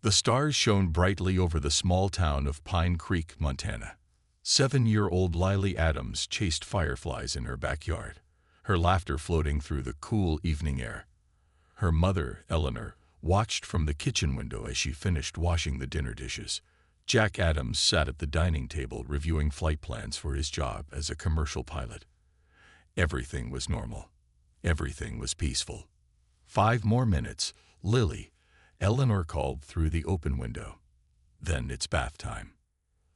The stars shone brightly over the small town of Pine Creek, Montana. 7-year-old Lily Adams chased fireflies in her backyard, her laughter floating through the cool evening air. Her mother, Eleanor, watched from the kitchen window as she finished washing the dinner dishes. Jack Adams sat at the dining table reviewing flight plans for his job as a commercial pilot. Everything was normal. Everything was peaceful. 5 more minutes, Lily, Eleanor called through the open window. Then it's bath time.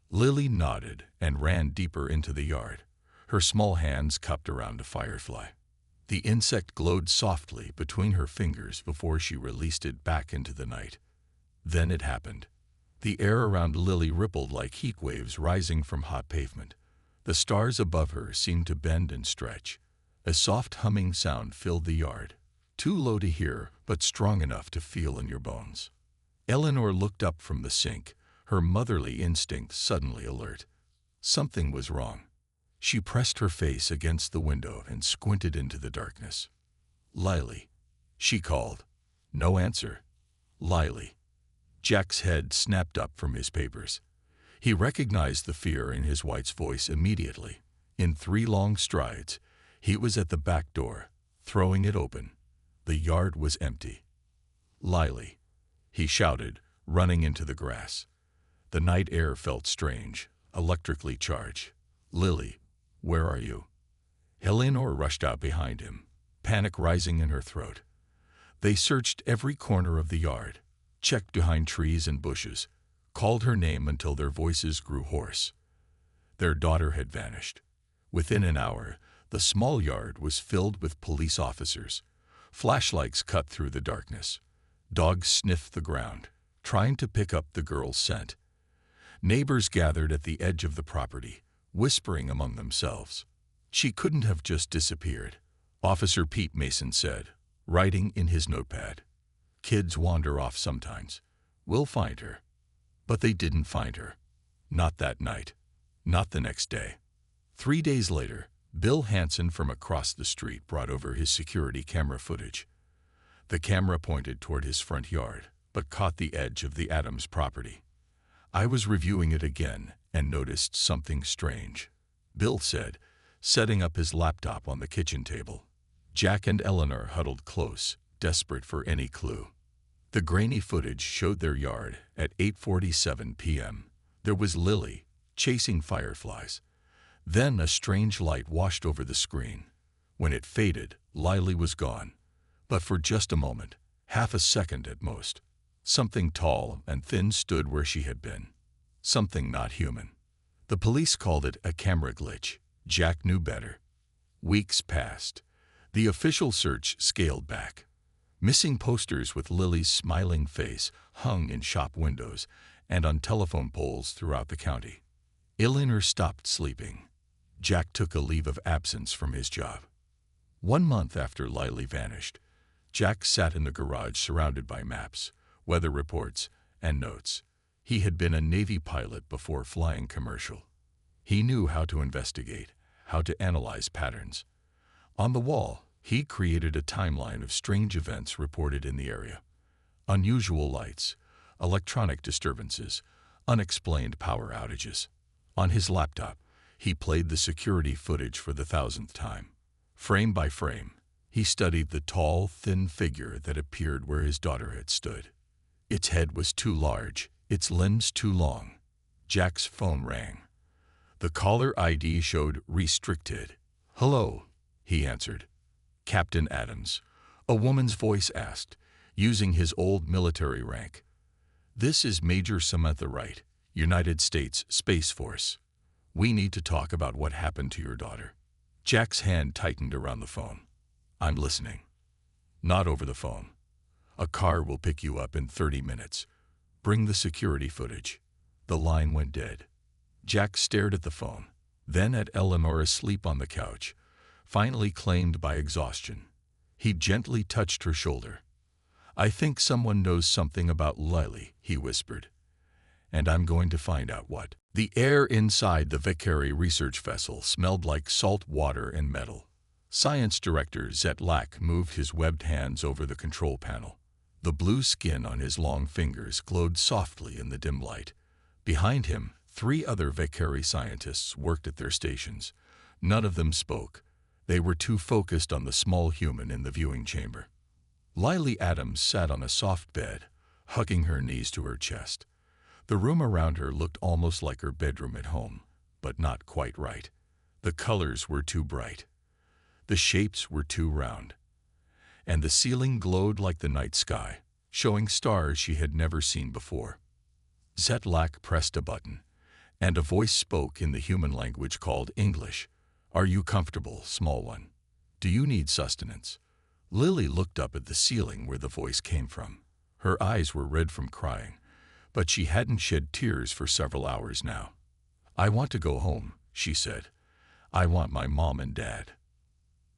Lily nodded and ran deeper into the yard, her small hands cupped around a firefly. The insect glowed softly between her fingers before she released it back into the night. Then it happened. The air around Lily rippled like heat waves rising from hot pavement. The stars above her seemed to bend and stretch. A soft humming sound filled the yard, too low to hear, but strong enough to feel in your bones. Eleanor looked up from the sink, her motherly instinct suddenly alert. Something was wrong. She pressed her face against the window and squinted into the darkness. "Lily," she called. No answer. "Lily." Jack's head snapped up from his papers. He recognized the fear in his wife's voice immediately. In 3 long strides, he was at the back door, throwing it open. The yard was empty. "Lily," he shouted, running into the grass. The night air felt strange, electrically charged. "Lily, where are you?" Eleanor rushed out behind him, panic rising in her throat. They searched every corner of the yard, checked behind trees and bushes, called her name until their voices grew hoarse. Their daughter had vanished. Within an hour, the small yard was filled with police officers. Flashlights cut through the darkness. Dogs sniffed the ground, trying to pick up the girl's scent. Neighbors gathered at the edge of the property, whispering among themselves. "She couldn't have just disappeared," Officer Pete Mason said, writing in his notepad. "Kids wander off sometimes. We'll find her." But they didn't find her. Not that night. Not the next day. 3 days later, Bill Hansen from across the street brought over his security camera footage. The camera pointed toward his front yard, but caught the edge of the Adams property. "I was reviewing it again and noticed something strange," Bill said, setting up his laptop on the kitchen table. Jack and Eleanor huddled close, desperate for any clue. The grainy footage showed their yard at 8:47 p.m. There was Lily, chasing fireflies. Then a strange light washed over the screen. When it faded, Lily was gone. But for just a moment, half a second at most, something tall and thin stood where she had been. Something not human. The police called it a camera glitch. Jack knew better. Weeks passed. The official search scaled back. Missing posters with Lily's smiling face hung in shop windows and on telephone poles throughout the county. Eleanor stopped sleeping. Jack took a leave of absence from his job. 1 month after Lily vanished, Jack sat in the garage surrounded by maps, weather reports, and notes. He had been a Navy pilot before flying commercial. He knew how to investigate, how to analyze patterns. On the wall, he created a timeline of strange events reported in the area. Unusual lights, electronic disturbances, unexplained power outages. On his laptop, he played the security footage for the 1,000th time. Frame by frame, he studied the tall, thin figure that appeared where his daughter had stood. Its head was too large, its limbs too long. Jack's phone rang. The caller ID showed restricted. "Hello," he answered. "Captain Adams," a woman's voice asked, using his old military rank. "This is Major Samantha Wright, United States Space Force. We need to talk about what happened to your daughter." Jack's hand tightened around the phone. "I'm listening." "Not over the phone. A car will pick you up in 30 minutes. Bring the security footage." The line went dead. Jack stared at the phone, then at Eleanor asleep on the couch, finally claimed by exhaustion. He gently touched her shoulder. "I think someone knows something about Lily," he whispered. "And I'm going to find out what." The air inside the Vickery research vessel smelled like salt water and metal. Science Director Zet Lack moved his webbed hands over the control panel. The blue skin on his long fingers glowed softly in the dim light. Behind him, 3 other Vakari scientists worked at their stations. None of them spoke. They were too focused on the small human in the viewing chamber. Lily Adams sat on a soft bed, hugging her knees to her chest. The room around her looked almost like her bedroom at home, but not quite right. The colors were too bright. The shapes were too round. And the ceiling glowed like the night sky, showing stars she had never seen before. Zetlak pressed a button, and a voice spoke in the human language called English. "Are you comfortable, small one? Do you need sustenance?" Lily looked up at the ceiling where the voice came from. Her eyes were red from crying, but she hadn't shed tears for several hours now. "I want to go home," she said. "I want my mom and dad."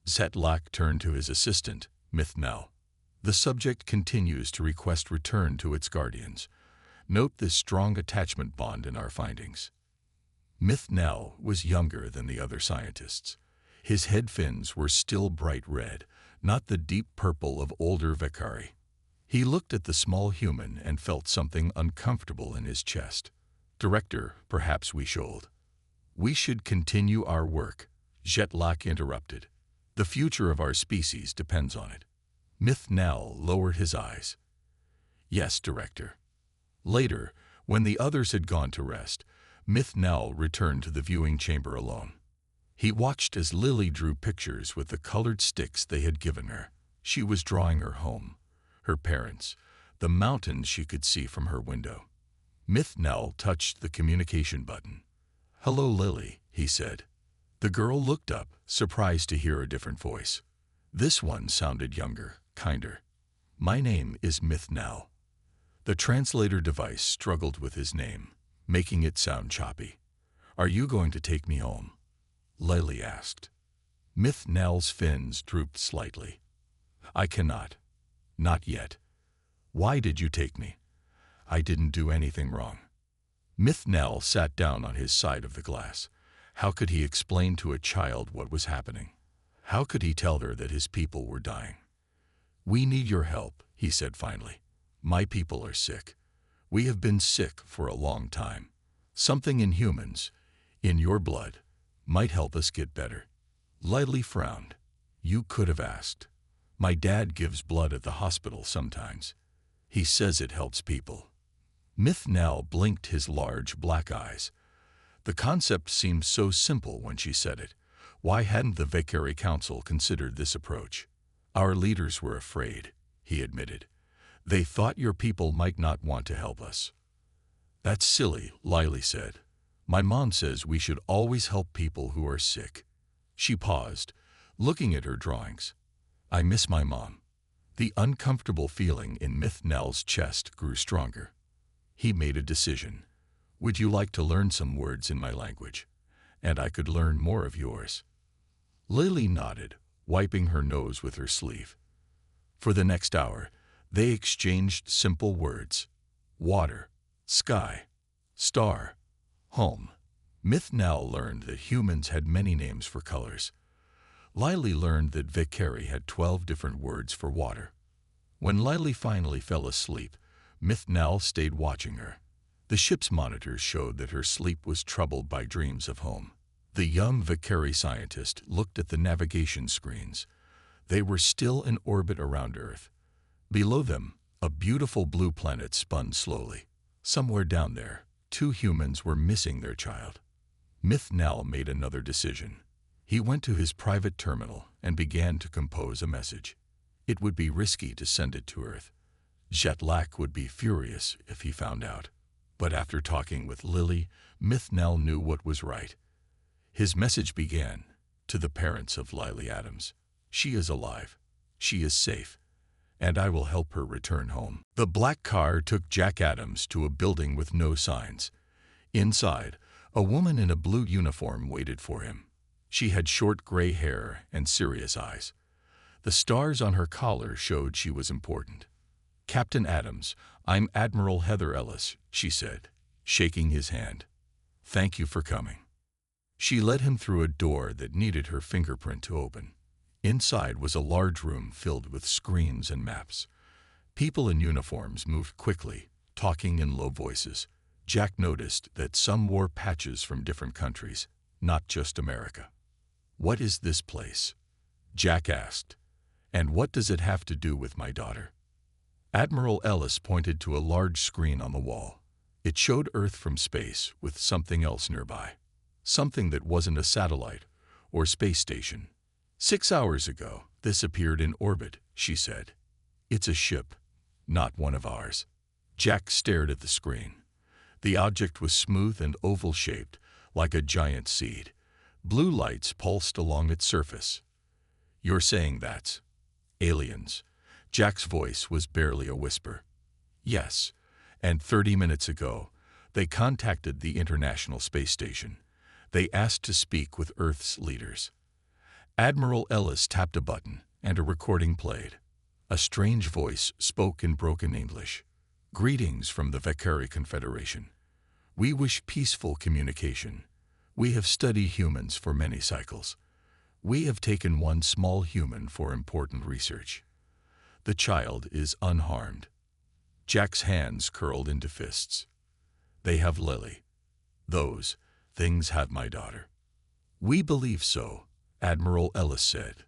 Zetlak turned to his assistant, Mithnell. "The subject continues to request return to its guardians. Note this strong attachment bond in our findings." Mithnell was younger than the other scientists. His head fins were still bright red, not the deep purple of older Vakari. He looked at the small human and felt something uncomfortable in his chest. "Director, perhaps we should." "We should continue our work," Zetlak interrupted. "The future of our species depends on it." Mithnell lowered his eyes. "Yes, Director." Later, when the others had gone to rest, Mithnell returned to the viewing chamber alone. He watched as Lily drew pictures with the colored sticks they had given her. She was drawing her home, her parents, the mountains she could see from her window. Mithnell touched the communication button. "Hello, Lily," he said. The girl looked up, surprised to hear a different voice. This one sounded younger, kinder. "My name is Mithnell." The translator device struggled with his name, making it sound choppy. "Are you going to take me home?" Lily asked. Mithnell's fins drooped slightly. "I cannot. Not yet. Why did you take me? I didn't do anything wrong." Mithnell sat down on his side of the glass. How could he explain to a child what was happening? How could he tell her that his people were dying? "We need your help," he said finally. "My people are sick. We have been sick for a long time. Something in humans, in your blood, might help us get better." Lily frowned. "You could have asked. My dad gives blood at the hospital sometimes. He says it helps people." Mithnell blinked his large black eyes. The concept seemed so simple when she said it. Why hadn't the Vakari Council considered this approach? "Our leaders were afraid," he admitted. "They thought your people might not want to help us." "That's silly," Lily said. "My mom says we should always help people who are sick." She paused, looking at her drawings. "I miss my mom." The uncomfortable feeling in Mithnell's chest grew stronger. He made a decision. "Would you like to learn some words in my language? And I could learn more of yours." Lily nodded, wiping her nose with her sleeve. For the next hour, they exchanged simple words: water, sky, star, home. Mithnell learned that humans had many names for colors. Lily learned that Vakari had 12 different words for water. When Lily finally fell asleep, Mithnell stayed watching her. The ship's monitors showed that her sleep was troubled by dreams of home. The young Vakari scientist looked at the navigation screens. They were still in orbit around Earth. Below them, a beautiful blue planet spun slowly. Somewhere down there, 2 humans were missing their child. Mithnell made another decision. He went to his private terminal and began to compose a message. It would be risky to send it to Earth. Zetlak would be furious if he found out. But after talking with Lily, Mithnell knew what was right. His message began, "To the parents of Lily Adams. She is alive. She is safe. And I will help her return home." The black car took Jack Adams to a building with no signs. Inside, a woman in a blue uniform waited for him. She had short gray hair and serious eyes. The stars on her collar showed she was important. "Captain Adams, I'm Admiral Heather Ellis," she said, shaking his hand. "Thank you for coming." She led him through a door that needed her fingerprint to open. Inside was a large room filled with screens and maps. People in uniforms moved quickly, talking in low voices. Jack noticed that some wore patches from different countries, not just America. "What is this place?" Jack asked. "And what does it have to do with my daughter?" Admiral Ellis pointed to a large screen on the wall. It showed Earth from space with something else nearby. Something that wasn't a satellite or space station. 6 hours ago, this appeared in orbit, she said. "It's a ship, not one of ours." Jack stared at the screen. The object was smooth and oval-shaped, like a giant seed. Blue lights pulsed along its surface. "You're saying that's aliens?" Jack's voice was barely a whisper. "Yes, and 30 minutes ago, they contacted the International Space Station. They asked to speak with Earth's leaders." Admiral Ellis tapped a button, and a recording played. A strange voice spoke in broken English. "Greetings from the Vakari Confederation. We wish peaceful communication. We have studied humans for many cycles. We have taken one small human for important research. The child is unharmed." Jack's hands curled into fists. "They have Lily. Those things have my daughter." "We believe so," Admiral Ellis said.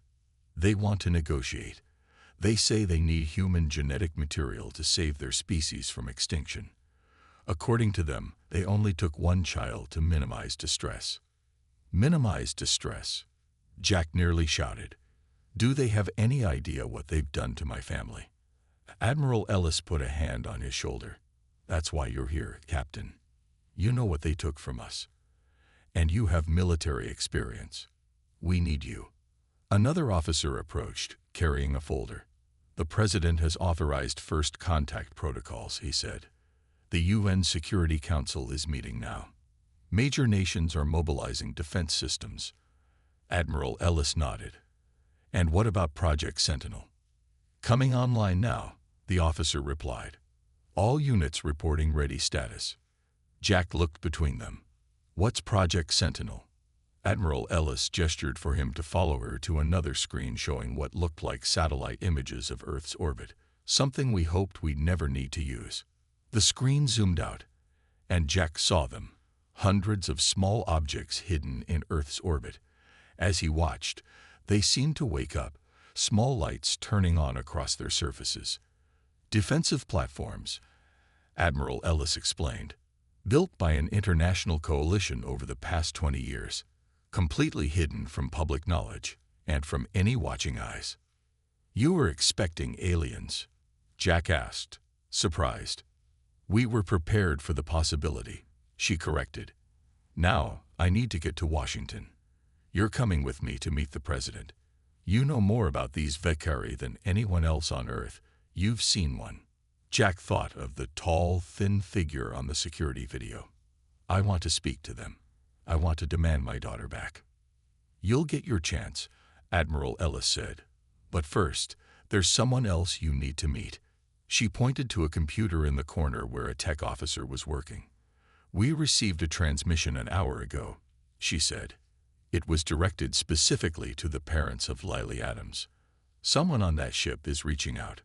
"They want to negotiate. They say they need human genetic material to save their species from extinction. According to them, they only took one child to minimize distress." "Minimize distress?" Jack nearly shouted. "Do they have any idea what they've done to my family?" Admiral Ellis put a hand on his shoulder. "That's why you're here, Captain. You know what they took from us. And you have military experience. We need you." Another officer approached, carrying a folder. "The President has authorized first contact protocols," he said. "The UN Security Council is meeting now. Major nations are mobilizing defense systems." Admiral Ellis nodded. "And what about Project Sentinel?" "Coming online now," the officer replied. "All units reporting ready status." Jack looked between them. "What's Project Sentinel?" Admiral Ellis gestured for him to follow her to another screen showing what looked like satellite images of Earth's orbit, something we hoped we'd never need to use. The screen zoomed out, and Jack saw them, hundreds of small objects hidden in Earth's orbit. As he watched, they seemed to wake up, small lights turning on across their surfaces. "Defensive platforms," Admiral Ellis explained, "built by an international coalition over the past 20 years. Completely hidden from public knowledge and from any watching eyes." "You were expecting aliens?" Jack asked, surprised. "We were prepared for the possibility," she corrected. "Now, I need to get to Washington. You're coming with me to meet the President. You know more about these Vakari than anyone else on Earth. You've seen one." Jack thought of the tall, thin figure on the security video. "I want to speak to them. I want to demand my daughter back." "You'll get your chance," Admiral Ellis said. "But first, there's someone else you need to meet." She pointed to a computer in the corner where a tech officer was working. "We received a transmission an hour ago," she said. "It was directed specifically to the parents of Lily Adams. Someone on that ship is reaching out."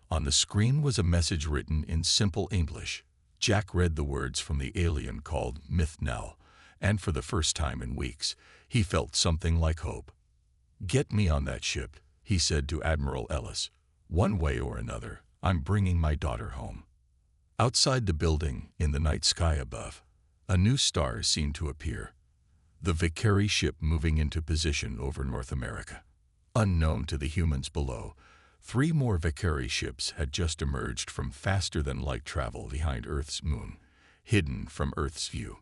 On the screen was a message written in simple English. Jack read the words from the alien called Myth Nell, and for the first time in weeks, he felt something like hope. "Get me on that ship," he said to Admiral Ellis. "One way or another, I'm bringing my daughter home." Outside the building, in the night sky above, a new star seemed to appear. The Vakari ship moving into position over North America. Unknown to the humans below, 3 more Vakari ships had just emerged from faster-than-light travel behind Earth's moon, hidden from Earth's view.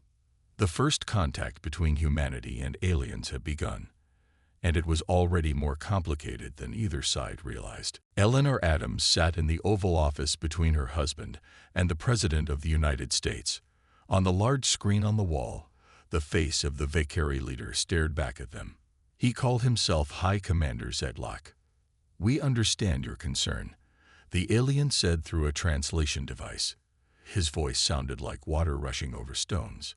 The first contact between humanity and aliens had begun, and it was already more complicated than either side realized. Eleanor Adams sat in the Oval Office between her husband and the President of the United States. On the large screen on the wall, the face of the Vakari leader stared back at them. He called himself High Commander Zedlock. "We understand your concern," the alien said through a translation device. His voice sounded like water rushing over stones.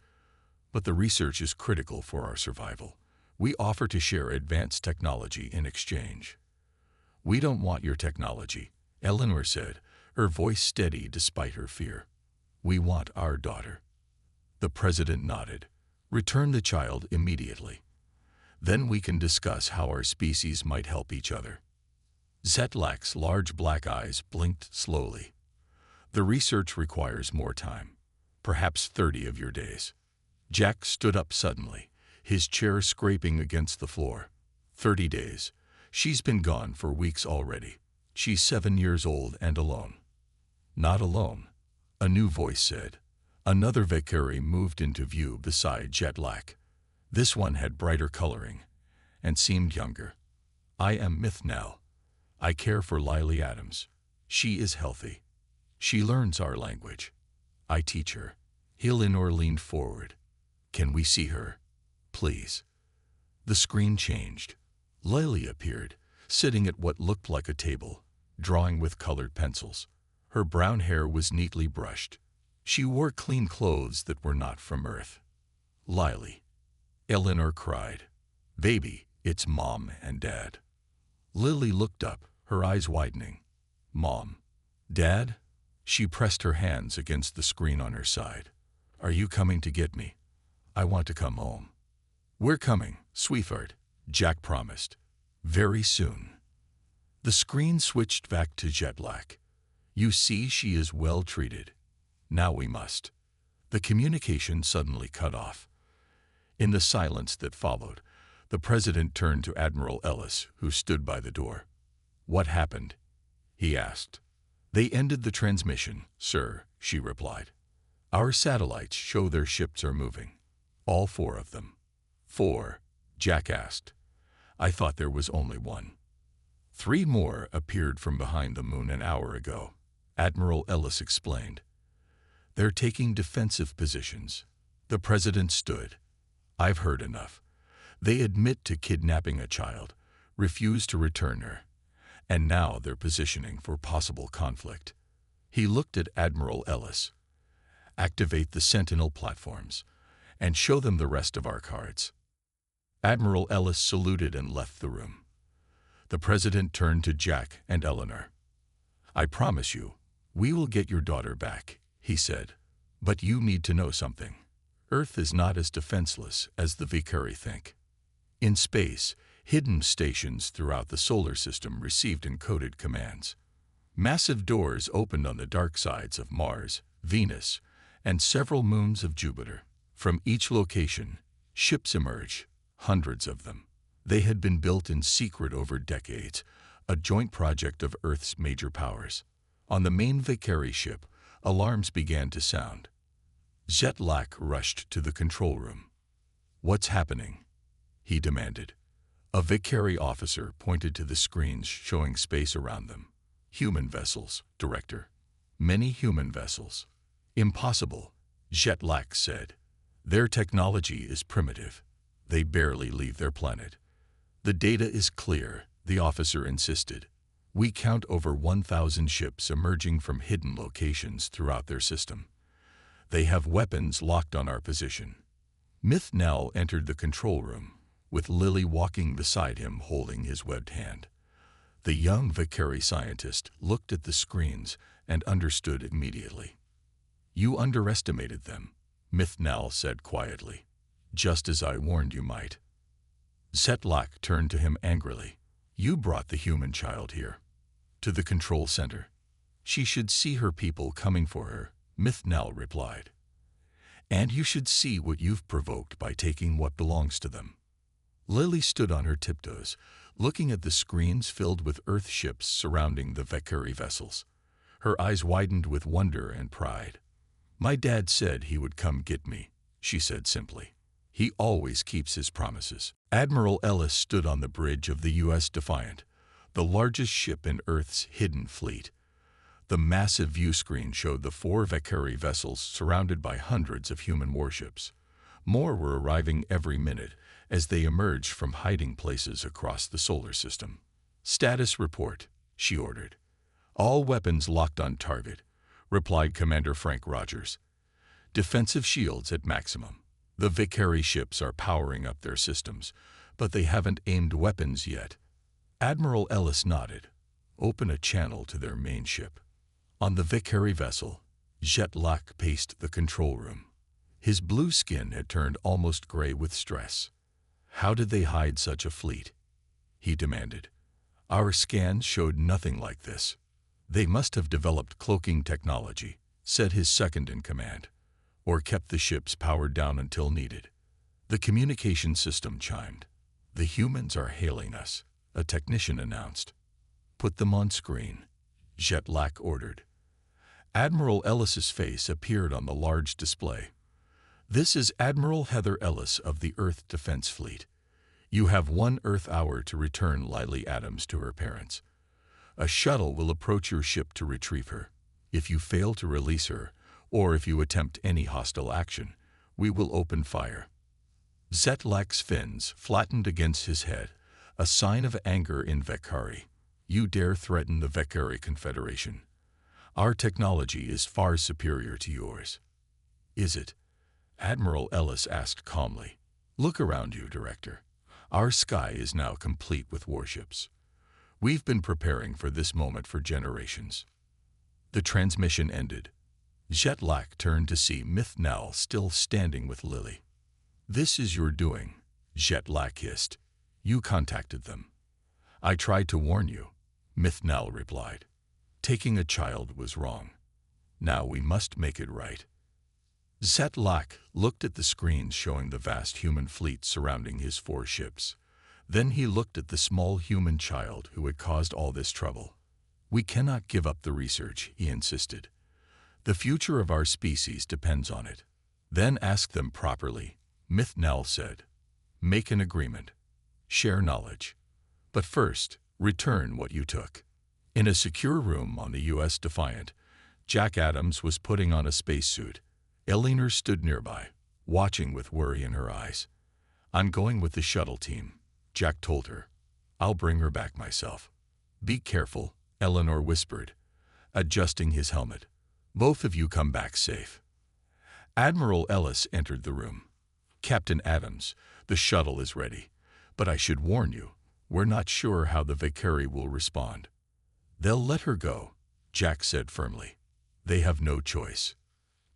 "But the research is critical for our survival. We offer to share advanced technology in exchange." "We don't want your technology," Eleanor said, her voice steady despite her fear. "We want our daughter." The president nodded. "Return the child immediately. Then we can discuss how our species might help each other." Zetlak's large black eyes blinked slowly. "The research requires more time. Perhaps 30 of your days." Jack stood up suddenly, his chair scraping against the floor. 30 days. She's been gone for weeks already. She's 7 years old and alone." "Not alone," a new voice said. Another Valkyrie moved into view beside Zetlak. This one had brighter coloring and seemed younger. "I am Mithnal. I care for Lily Adams. She is healthy. She learns our language. I teach her." Hilinor leaned forward. "Can we see her, please?" The screen changed. Lily appeared, sitting at what looked like a table, drawing with colored pencils. Her brown hair was neatly brushed. She wore clean clothes that were not from Earth. "Lily," Eleanor cried. "Baby, it's Mom and Dad." Lily looked up, her eyes widening. "Mom? Dad?" She pressed her hands against the screen on her side. "Are you coming to get me? I want to come home." "We're coming, sweetheart," Jack promised. "Very soon." The screen switched back to Zetlak. "You see, she is well treated. Now we must." The communication suddenly cut off. In the silence that followed, the president turned to Admiral Ellis, who stood by the door. "What happened?" he asked. "They ended the transmission, sir," she replied. "Our satellites show their ships are moving. All 4 of them." "4?" Jack asked. "I thought there was only 1. 3 more appeared from behind the moon an hour ago," Admiral Ellis explained. "They're taking defensive positions." The president stood. "I've heard enough. They admit to kidnapping a child, refuse to return her, and now they're positioning for possible conflict." He looked at Admiral Ellis. "Activate the Sentinel platforms and show them the rest of our cards." Admiral Ellis saluted and left the room. The president turned to Jack and Eleanor. "I promise you, we will get your daughter back," he said. "But you need to know something. Earth is not as defenseless as the Valkyrie think. In space, hidden stations throughout the solar system received encoded commands. Massive doors opened on the dark sides of Mars, Venus, and several moons of Jupiter. From each location, ships emerged, hundreds of them. They had been built in secret over decades, a joint project of Earth's major powers. On the main Valkyrie ship, alarms began to sound. Zetlak rushed to the control room. "What's happening?" he demanded. A Valkyrie officer pointed to the screens showing space around them. "Human vessels, Director. Many human vessels." "Impossible," Zetlak said. "Their technology is primitive. They barely leave their planet." "The data is clear," the officer insisted. "We count over 1,000 ships emerging from hidden locations throughout their system. They have weapons locked on our position." Mithnal entered the control room, with Lily walking beside him holding his webbed hand. The young Valkyrie scientist looked at the screens and understood immediately. "You underestimated them," Mithnal said quietly, "just as I warned you might." Zetlak turned to him angrily. "You brought the human child here, to the control center. She should see her people coming for her," Mithnal replied. "And you should see what you've provoked by taking what belongs to them." Lily stood on her tiptoes, looking at the screens filled with Earth ships surrounding the Valkyrie vessels. Her eyes widened with wonder and pride. "My dad said he would come get me," she said simply. "He always keeps his promises." Admiral Ellis stood on the bridge of the U.S. Defiant, the largest ship in Earth's hidden fleet. The massive view screen showed the 4 Valkyrie vessels surrounded by hundreds of human warships. More were arriving every minute as they emerged from hiding places across the solar system. "Status report," she ordered. "All weapons locked on target," replied Commander Frank Rogers. "Defensive shields at maximum. The Valkyrie ships are powering up their systems, but they haven't aimed weapons yet." Admiral Ellis nodded. "Open a channel to their main ship." On the Vicary vessel, Jetlac paced the control room. His blue skin had turned almost gray with stress. "How did they hide such a fleet?" he demanded. "Our scans showed nothing like this." "They must have developed cloaking technology," said his second-in-command, "or kept the ships powered down until needed." The communication system chimed. "The humans are hailing us," a technician announced. "Put them on screen," Jetlac ordered. Admiral Ellis's face appeared on the large display. "This is Admiral Heather Ellis of the Earth Defense Fleet. You have 1 Earth hour to return Lily Adams to her parents. A shuttle will approach your ship to retrieve her. If you fail to release her, or if you attempt any hostile action, we will open fire." Zetlak's fins flattened against his head, a sign of anger in Vicary. "You dare threaten the Vicary Confederation? Our technology is far superior to yours." "Is it?" Admiral Ellis asked calmly. "Look around you, Director. Our sky is now complete with warships. We've been preparing for this moment for generations." The transmission ended. Jetlac turned to see Mithnal still standing with Lily. "This is your doing," Jetlac hissed. "You contacted them." "I tried to warn you," Mithnal replied. "Taking a child was wrong. Now we must make it right." Zetlak looked at the screens showing the vast human fleet surrounding his 4 ships. Then he looked at the small human child who had caused all this trouble. "We cannot give up the research," he insisted. "The future of our species depends on it." "Then ask them properly," Mithnal said. "Make an agreement. Share knowledge. But first, return what you took." In a secure room on the U.S. Defiant, Jack Adams was putting on a spacesuit. Eleanor stood nearby, watching with worry in her eyes. "I'm going with the shuttle team," Jack told her. "I'll bring her back myself." "Be careful," Eleanor whispered, adjusting his helmet. "Both of you come back safe." Admiral Ellis entered the room. "Captain Adams, the shuttle is ready. But I should warn you, we're not sure how the Vicary will respond." "They'll let her go," Jack said firmly. "They have no choice."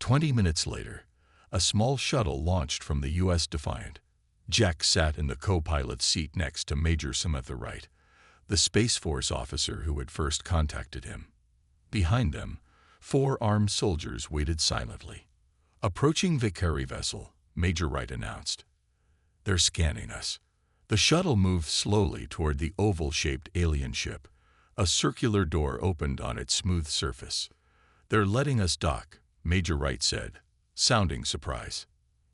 20 minutes later, a small shuttle launched from the U.S. Defiant. Jack sat in the co-pilot's seat next to Major Samantha Wright, the Space Force officer who had first contacted him. Behind them, 4 armed soldiers waited silently. "Approaching Vicary vessel," Major Wright announced. "They're scanning us." The shuttle moved slowly toward the oval-shaped alien ship. A circular door opened on its smooth surface. "They're letting us dock," Major Wright said, sounding surprise.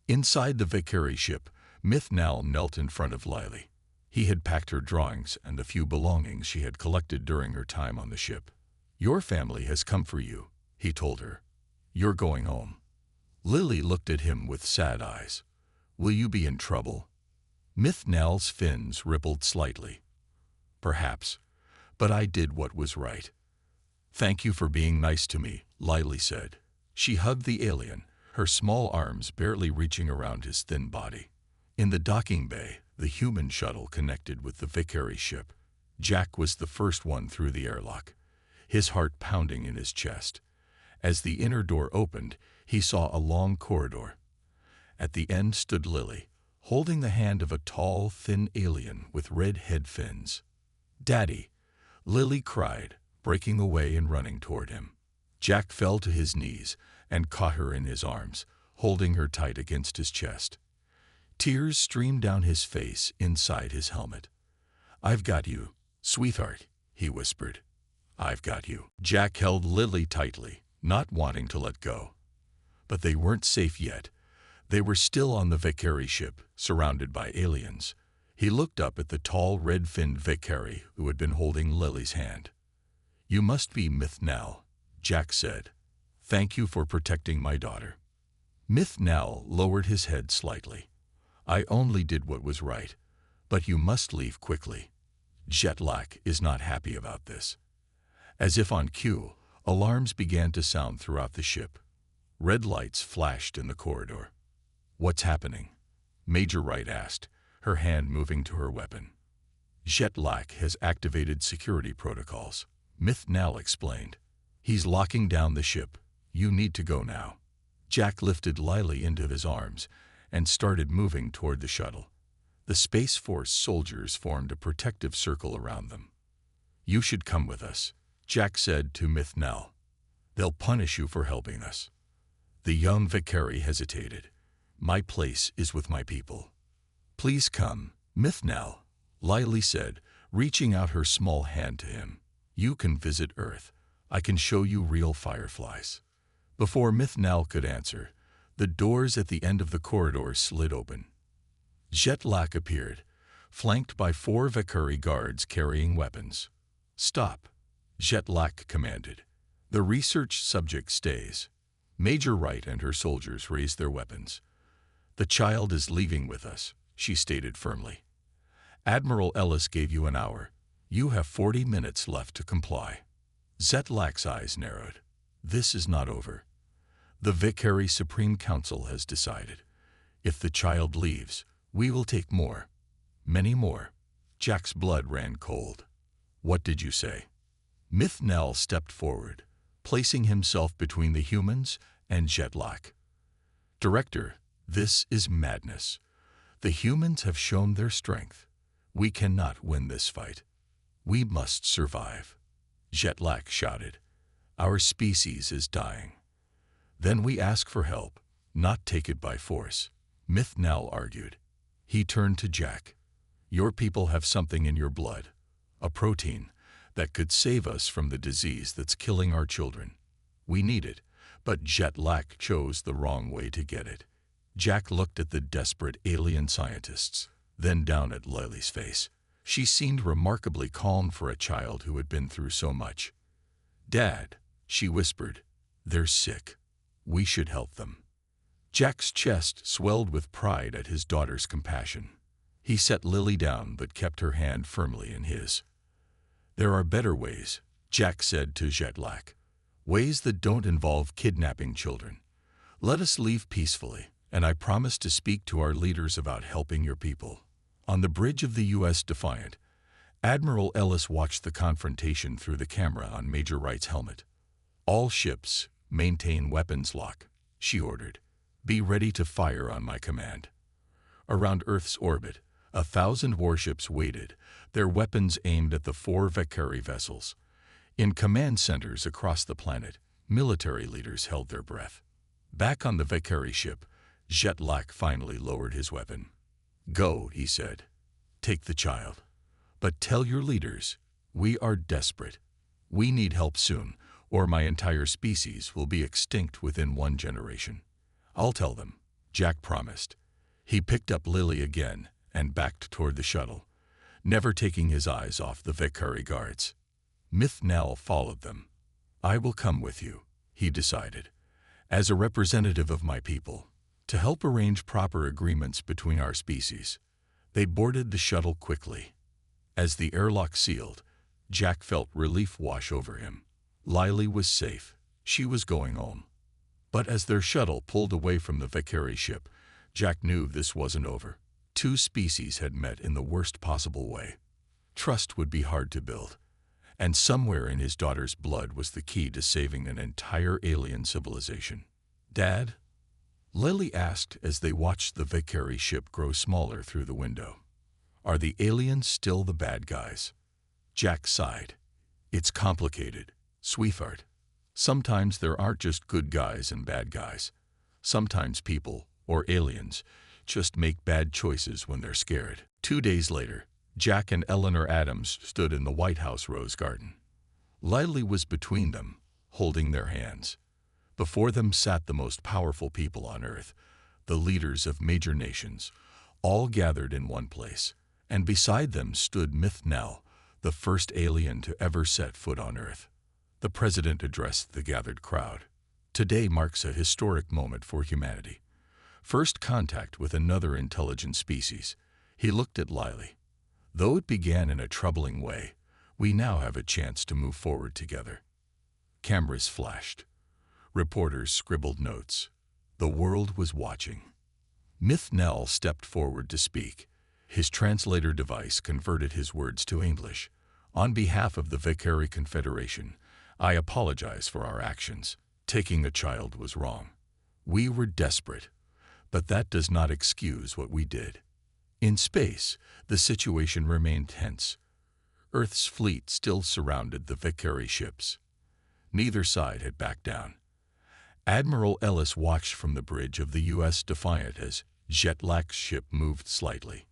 Inside the Vicary ship, Mithnal knelt in front of Lily. He had packed her drawings and the few belongings she had collected during her time on the ship. "Your family has come for you," he told her. "You're going home." Lily looked at him with sad eyes. "Will you be in trouble?" Mithnal's fins rippled slightly. "Perhaps, but I did what was right." "Thank you for being nice to me," Lily said. She hugged the alien, her small arms barely reaching around his thin body. In the docking bay, the human shuttle connected with the Vicary ship. Jack was the first one through the airlock, his heart pounding in his chest. As the inner door opened, he saw a long corridor. At the end stood Lily, holding the hand of a tall, thin alien with red head fins. "Daddy!" Lily cried, breaking away and running toward him. Jack fell to his knees and caught her in his arms, holding her tight against his chest. Tears streamed down his face inside his helmet. "I've got you, sweetheart," he whispered. "I've got you." Jack held Lily tightly, not wanting to let go. But they weren't safe yet. They were still on the Vicary ship, surrounded by aliens. He looked up at the tall, red-finned Vicary who had been holding Lily's hand. "You must be Mithnal," Jack said. "Thank you for protecting my daughter." Mithnal lowered his head slightly. "I only did what was right, but you must leave quickly. Jetlac is not happy about this." As if on cue, alarms began to sound throughout the ship. Red lights flashed in the corridor. "What's happening?" Major Wright asked, her hand moving to her weapon. "Jetlac has activated security protocols," Mithnal explained. He's locking down the ship. You need to go now. Jack lifted Lily into his arms and started moving toward the shuttle. The Space Force soldiers formed a protective circle around them. You should come with us, Jack said to Mithnell. They'll punish you for helping us. The young Vicary hesitated. My place is with my people. Please come, Mithnell, Lily said, reaching out her small hand to him. You can visit Earth. I can show you real fireflies. Before Mithnell could answer, the doors at the end of the corridor slid open. Jetlak appeared, flanked by 4 Vicary guards carrying weapons. Stop, Jetlak commanded. The research subject stays. Major Wright and her soldiers raised their weapons. The child is leaving with us, she stated firmly. Admiral Ellis gave you an hour. You have 40 minutes left to comply. Zetlak's eyes narrowed. This is not over. The Vicary Supreme Council has decided. If the child leaves, we will take more. Many more. Jack's blood ran cold. What did you say? Mithnell stepped forward, placing himself between the humans and Jetlak. Director, this is madness. The humans have shown their strength. We cannot win this fight. We must survive. Jetlak shouted. Our species is dying. Then we ask for help, not take it by force, Mithnell argued. He turned to Jack. Your people have something in your blood, a protein that could save us from the disease that's killing our children. We need it, but Jetlak chose the wrong way to get it. Jack looked at the desperate alien scientists, then down at Lily's face. She seemed remarkably calm for a child who had been through so much. Dad, she whispered, they're sick. We should help them. Jack's chest swelled with pride at his daughter's compassion. He set Lily down but kept her hand firmly in his. There are better ways, Jack said to Jetlak. Ways that don't involve kidnapping children. Let us leave peacefully, and I promise to speak to our leaders about helping your people. On the bridge of the U.S. Defiant, Admiral Ellis watched the confrontation through the camera on Major Wright's helmet. All ships, maintain weapons lock, she ordered. Be ready to fire on my command. Around Earth's orbit, 1,000 warships waited, their weapons aimed at the 4 Vicary vessels. In command centers across the planet, military leaders held their breath. Back on the Vicary ship, Jetlak finally lowered his weapon. Go, he said. Take the child. But tell your leaders, we are desperate. We need help soon, or my entire species will be extinct within 1 generation. I'll tell them, Jack promised. He picked up Lily again and backed toward the shuttle, never taking his eyes off the Vicary guards. Mithnell followed them. I will come with you, he decided, as a representative of my people, to help arrange proper agreements between our species. They boarded the shuttle quickly. As the airlock sealed, Jack felt relief wash over him. Lily was safe. She was going home. But as their shuttle pulled away from the Vicary ship, Jack knew this wasn't over. 2 species had met in the worst possible way. Trust would be hard to build, and somewhere in his daughter's blood was the key to saving an entire alien civilization. Dad? Lily asked as they watched the Vicary ship grow smaller through the window. Are the aliens still the bad guys? Jack sighed. It's complicated, sweetheart. Sometimes there aren't just good guys and bad guys. Sometimes people, or aliens, just make bad choices when they're scared. 2 days later, Jack and Eleanor Adams stood in the White House rose garden. Lily was between them, holding their hands. Before them sat the most powerful people on Earth, the leaders of major nations, all gathered in one place, and beside them stood Mithnell, the first alien to ever set foot on Earth. The president addressed the gathered crowd. Today marks a historic moment for humanity. First contact with another intelligent species. He looked at Lily. Though it began in a troubling way, we now have a chance to move forward together. Cameras flashed. Reporters scribbled notes. The world was watching. Mithnell stepped forward to speak. His translator device converted his words to English. On behalf of the Vicary Confederation, I apologize for our actions. Taking a child was wrong. We were desperate, but that does not excuse what we did. In space, the situation remained tense. Earth's fleet still surrounded the Valkyrie ships. Neither side had backed down. Admiral Ellis watched from the bridge of the U.S. Defiant as Jetlak's ship moved slightly.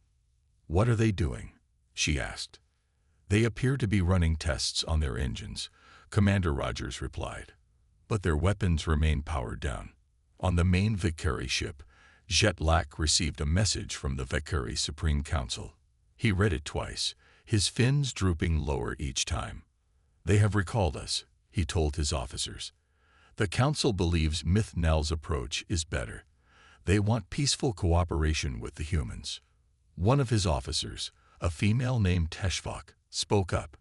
"What are they doing?" she asked. "They appear to be running tests on their engines," Commander Rogers replied. "But their weapons remain powered down." On the main Valkyrie ship, Jetlak received a message from the Valkyrie Supreme Council. He read it twice, his fins drooping lower each time. "They have recalled us," he told his officers. "The Council believes Mithnal's approach is better. They want peaceful cooperation with the humans." One of his officers, a female named Teshvok, spoke up.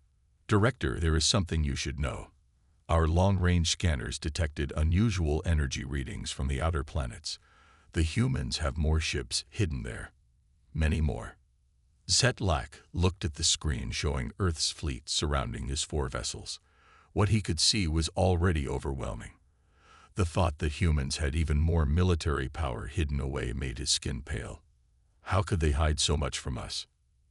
"Director, there is something you should know. Our long-range scanners detected unusual energy readings from the outer planets. The humans have more ships hidden there. Many more." Jetlak looked at the screen showing Earth's fleet surrounding his 4 vessels. What he could see was already overwhelming. The thought that humans had even more military power hidden away made his skin pale. How could they hide so much from us?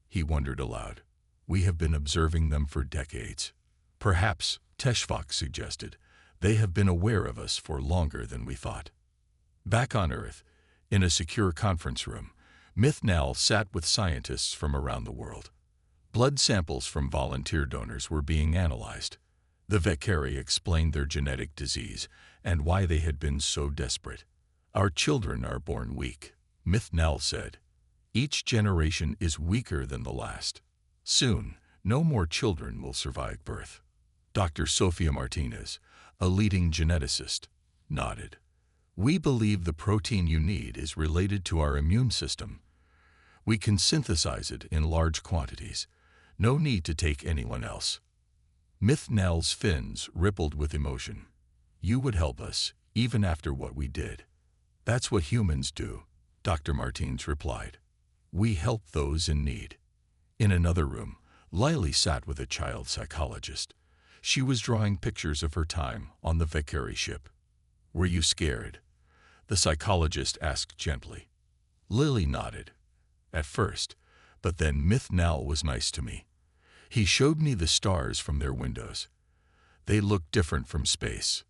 He wondered aloud. We have been observing them for decades. Perhaps, Teshvok suggested, they have been aware of us for longer than we thought. Back on Earth, in a secure conference room, Mithnal sat with scientists from around the world. Blood samples from volunteer donors were being analyzed. The Valkyrie explained their genetic disease and why they had been so desperate. "Our children are born weak," Mithnal said. "Each generation is weaker than the last. Soon, no more children will survive birth." Dr. Sofia Martinez, a leading geneticist, nodded. "We believe the protein you need is related to our immune system. We can synthesize it in large quantities. No need to take anyone else." Mithnal's fins rippled with emotion. "You would help us, even after what we did." "That's what humans do," Dr. Martins replied. "We help those in need." In another room, Lily sat with a child psychologist. She was drawing pictures of her time on the Valkyrie ship. "Were you scared?" the psychologist asked gently. Lily nodded. "At first, but then Mithnal was nice to me. He showed me the stars from their windows. They looked different from space."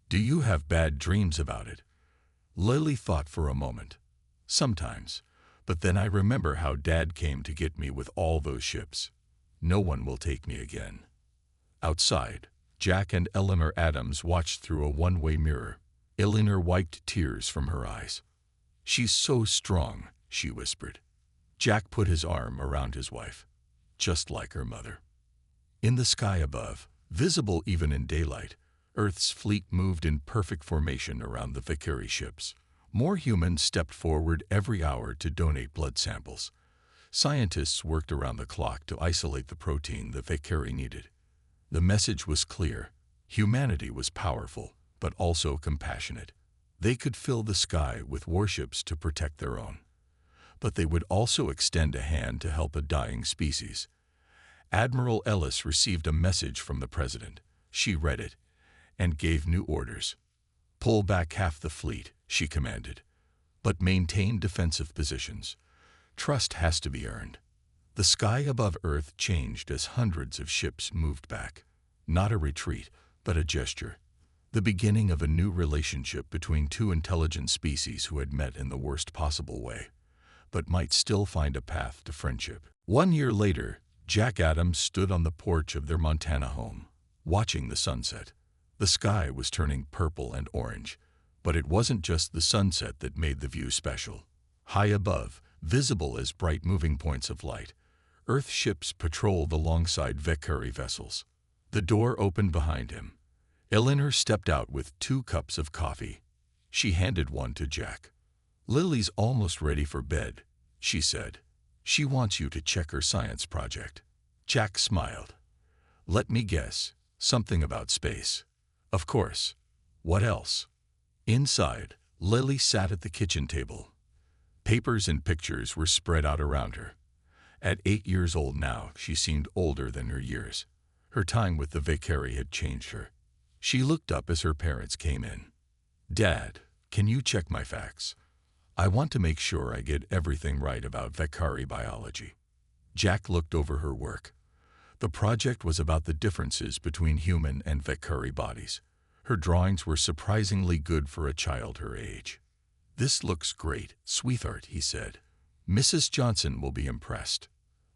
"Do you have bad dreams about it?" Lily thought for a moment. "Sometimes, but then I remember how Dad came to get me with all those ships. No one will take me again." Outside, Jack and Eleanor Adams watched through a one-way mirror. Eleanor wiped tears from her eyes. "She's so strong," she whispered. Jack put his arm around his wife. "Just like her mother." In the sky above, visible even in daylight, Earth's fleet moved in perfect formation around the Valkyrie ships. More humans stepped forward every hour to donate blood samples. Scientists worked around the clock to isolate the protein the Valkyrie needed. The message was clear. Humanity was powerful, but also compassionate. They could fill the sky with warships to protect their own. But they would also extend a hand to help a dying species. Admiral Ellis received a message from the president. She read it and gave new orders. "Pull back half the fleet," she commanded, "but maintain defensive positions. Trust has to be earned." The sky above Earth changed as hundreds of ships moved back. Not a retreat, but a gesture. The beginning of a new relationship between 2 intelligent species who had met in the worst possible way, but might still find a path to friendship. 1 year later, Jack Adams stood on the porch of their Montana home, watching the sunset. The sky was turning purple and orange, but it wasn't just the sunset that made the view special. High above, visible as bright moving points of light, Earth ships patrolled alongside Valkyrie vessels. The door opened behind him. Eleanor stepped out with 2 cups of coffee. She handed one to Jack. "Lily's almost ready for bed," she said. "She wants you to check her science project." Jack smiled. "Let me guess, something about space." "Of course. What else?" Inside, Lily sat at the kitchen table. Papers and pictures were spread out around her. At 8 years old now, she seemed older than her years. Her time with the Valkyrie had changed her. She looked up as her parents came in. "Dad, can you check my facts? I want to make sure I get everything right about Vekari biology." Jack looked over her work. The project was about the differences between human and Vekari bodies. Her drawings were surprisingly good for a child her age. "This looks great, sweetheart," he said. "Mrs. Johnson will be impressed."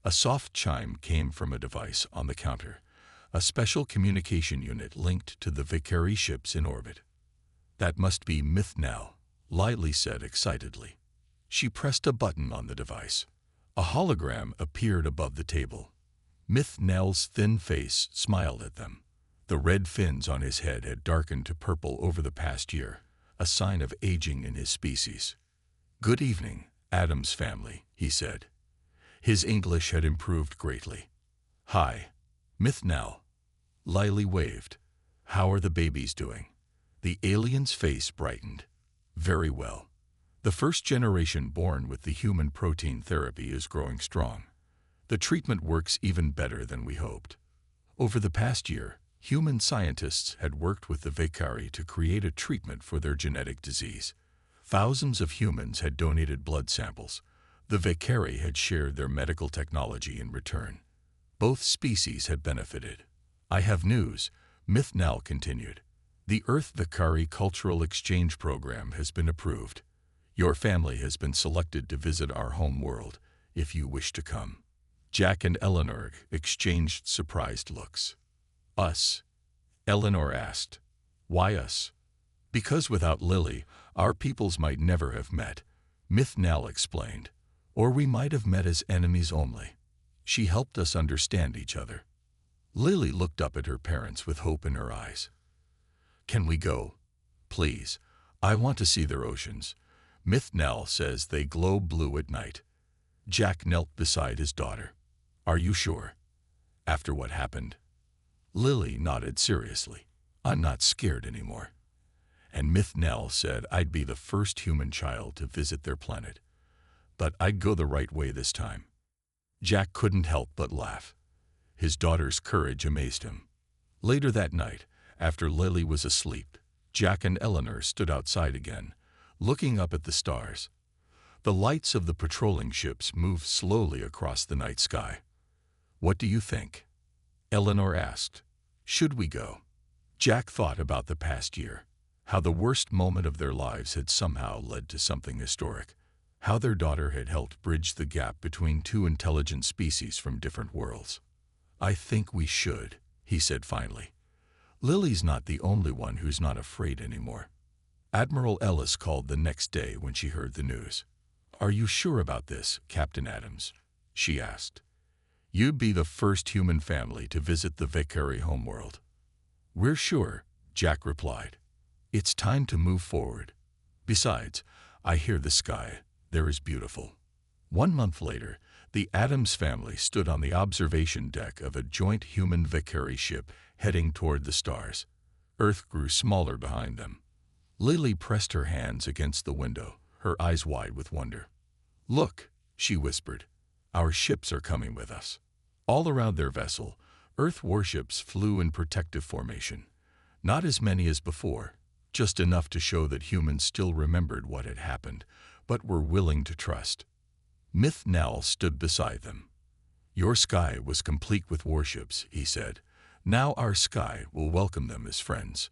A soft chime came from a device on the counter, a special communication unit linked to the Vekari ships in orbit. "That must be Myth-Nell," Lily said excitedly. She pressed a button on the device. A hologram appeared above the table. Myth-Nell's thin face smiled at them. The red fins on his head had darkened to purple over the past year, a sign of aging in his species. "Good evening, Adams family," he said. His English had improved greatly. "Hi, Myth-Nell." Lily waved. "How are the babies doing?" The alien's face brightened. "Very well. The first generation born with the human protein therapy is growing strong. The treatment works even better than we hoped. Over the past year, human scientists had worked with the Vekari to create a treatment for their genetic disease. Thousands of humans had donated blood samples. The Vekari had shared their medical technology in return. Both species had benefited. "I have news," Myth-Nell continued. "The Earth-Vekari Cultural Exchange Program has been approved. Your family has been selected to visit our home world, if you wish to come." Jack and Eleanor exchanged surprised looks. "Us?" Eleanor asked. "Why us?" "Because without Lily, our peoples might never have met," Myth-Nell explained. "Or we might have met as enemies only. She helped us understand each other." Lily looked up at her parents with hope in her eyes. "Can we go? Please, I want to see their oceans. Myth-Nell says they glow blue at night." Jack knelt beside his daughter. "Are you sure? After what happened?" Lily nodded seriously. "I'm not scared anymore." "And Myth-Nell said I'd be the first human child to visit their planet. But I'd go the right way this time." Jack couldn't help but laugh. His daughter's courage amazed him. Later that night, after Lily was asleep, Jack and Eleanor stood outside again, looking up at the stars. The lights of the patrolling ships moved slowly across the night sky. "What do you think?" Eleanor asked. "Should we go?" Jack thought about the past year, how the worst moment of their lives had somehow led to something historic, how their daughter had helped bridge the gap between two intelligent species from different worlds. "I think we should," he said finally. "Lily's not the only one who's not afraid anymore." Admiral Ellis called the next day when she heard the news. "Are you sure about this, Captain Adams?" she asked. "You'd be the first human family to visit the Vekari homeworld." "We're sure," Jack replied. "It's time to move forward. Besides, I hear the sky there is beautiful." 1 month later, the Adams family stood on the observation deck of a joint human Vekari ship heading toward the stars. Earth grew smaller behind them. Lily pressed her hands against the window, her eyes wide with wonder. "Look," she whispered. "Our ships are coming with us." All around their vessel, Earth warships flew in protective formation. Not as many as before, just enough to show that humans still remembered what had happened, but were willing to trust. Myth-Nell stood beside them. "Your sky was complete with warships," he said. "Now our sky will welcome them as friends."